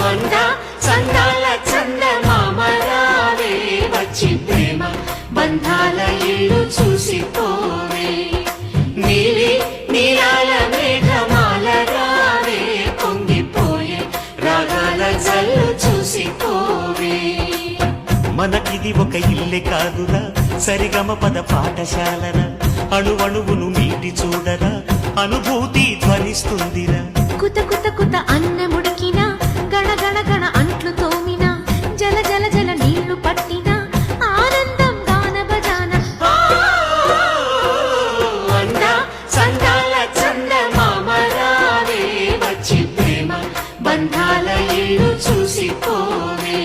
అందా చందాల చందమామరావే వచ్చి ప్రేమ బంధాల ఇల్లు చూసిపోవే నీలి నీలాల మేఘమాల రావే పొంగిపోయే రాగాల జల్లు చూసిపోవే మనకిది ఒక ఇల్లే కాదురా సరిగమ పద పాఠశాలరా అణువణువును మీటి చూడరా అనుభూతి ధ్వనిస్తుందిరా కుత కుత కుత అన్నముడికిన గణ గణ గణ అంట్లు తోమిన జల జల జల నీళ్లు పట్టిన ఆనందం గాన బజాన అందా చందాల చందమామరావే వచ్చి ప్రేమ బంధాల ఇల్లు చూసిపోవే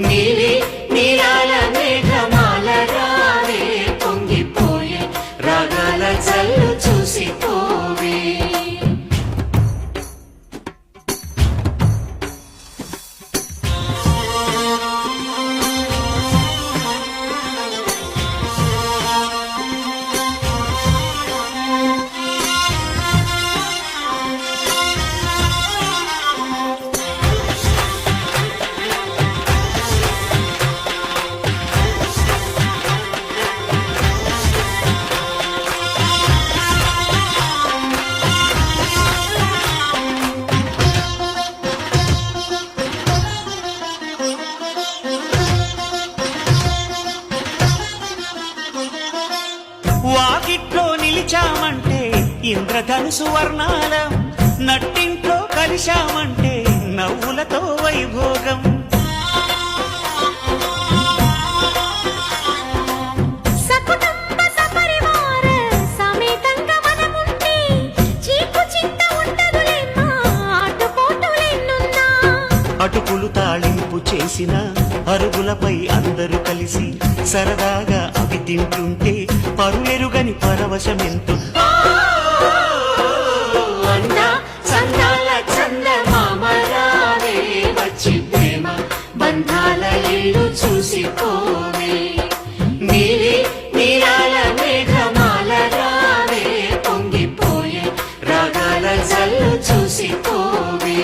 నీలి నీలాల మేఘమాల రావే పొంగిపోయే రాగాల జల్లు చూసిపోవే వాకిట్లో నిలిచామంటే ఇంద్రధనుసు వర్ణాలం నట్టింట్లో కలిశామంటే నవ్వులతో వైభోగం సకుటుంబ సపరివార సమేతంగా మనముంటే చీకు చింత ఉండదులేమ్మా ఆటుపోటులెన్నున్నా అటుకులు తాళింపు చేసిన అరుగులపై అందరూ కలిసి సరదాగా అవి తింటుంటే పరులెరుగని పరవశమెంతో అందా చందాల చందమామరావే వచ్చి ప్రేమ బంధాల ఇల్లు చూసిపోవే నీలి నీలాల మేఘమాల రావే పొంగిపోయే రాగాల జల్లు చూసిపోవే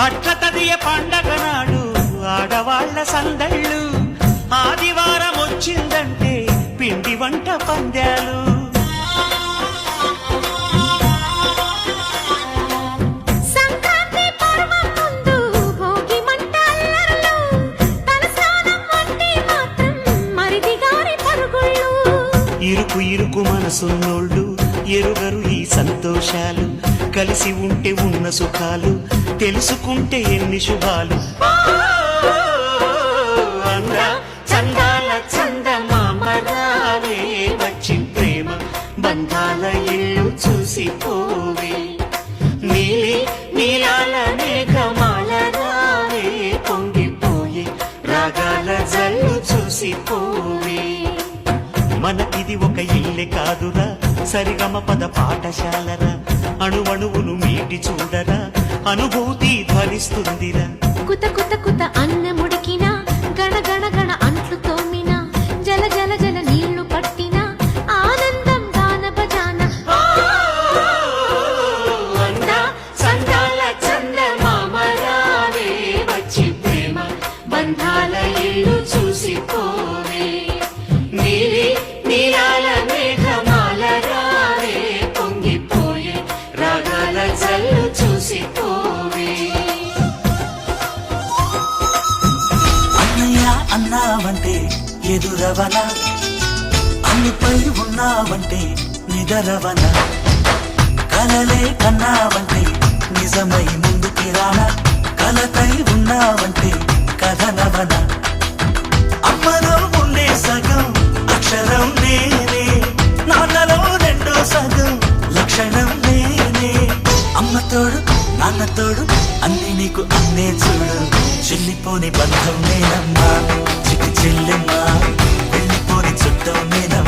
అట్ల తదియ పండగ నాడు ఆడవాళ్ల సందళ్ళు ఆదివారం వచ్చిందంటే పిండి వంట పందాలు సంక్రాంతి పర్వం ముందు భోగి మంట అల్లర్లు తలస్నానం అంటే మాత్రం మరిది గారి పరుగుళ్ళు ఇరుకు ఇరుకు మనసున్నోళ్ళు ఎరుగరు ఈ సంతోషాలు కలిసి ఉంటే ఉన్న సుఖాలు తెలుసుకుంటే ఎన్ని శుభాలు అందా చందాల చందమామరావే వచ్చి ప్రేమ బంధాల ఇల్లు చూసిపోవే నీలి నీలాల మేఘమాల రావే పొంగిపోయే రాగాల జల్లు చూసిపోవే మనకిది ఒక ఇల్లే కాదురా సరిగమ పద పాఠశాలరా అణువణువును మీటి చూడరా అనుభూతి ధ్వనిస్తుందిరా కుత కుత కుత అన్నముడికిన గణ గణ గణ అంట్లు తోమిన జల జల జల నీళ్లు పట్టిన ఆనందం గాన బజాన అందా చందాల చందమామరావే వచ్చి ప్రేమ బంధాల ఇల్లు చూసిపోవే నీలి నీలాల మేఘమాల రావే పొంగిపోయే రాగాల జల్లు చూసిపోవే అన్నయ్య అన్నావంటే ఎదురవన అన్నిపై ఉన్నావంటే నిదరవన కలలే కన్నావంటే నిజమై ముందుకి రానా కలకై ఉన్నావంటే కథనవన అమ్మలో ఉండే సగం అక్షరం నేనే నాన్నలో తోడు అన్ని నీకు అన్నే చూడు చెల్లిపోని బంధం నేనమ్మా చిట్టి చెల్లెమ్మా వెళ్ళిపోని చుట్టం నేనమ్మా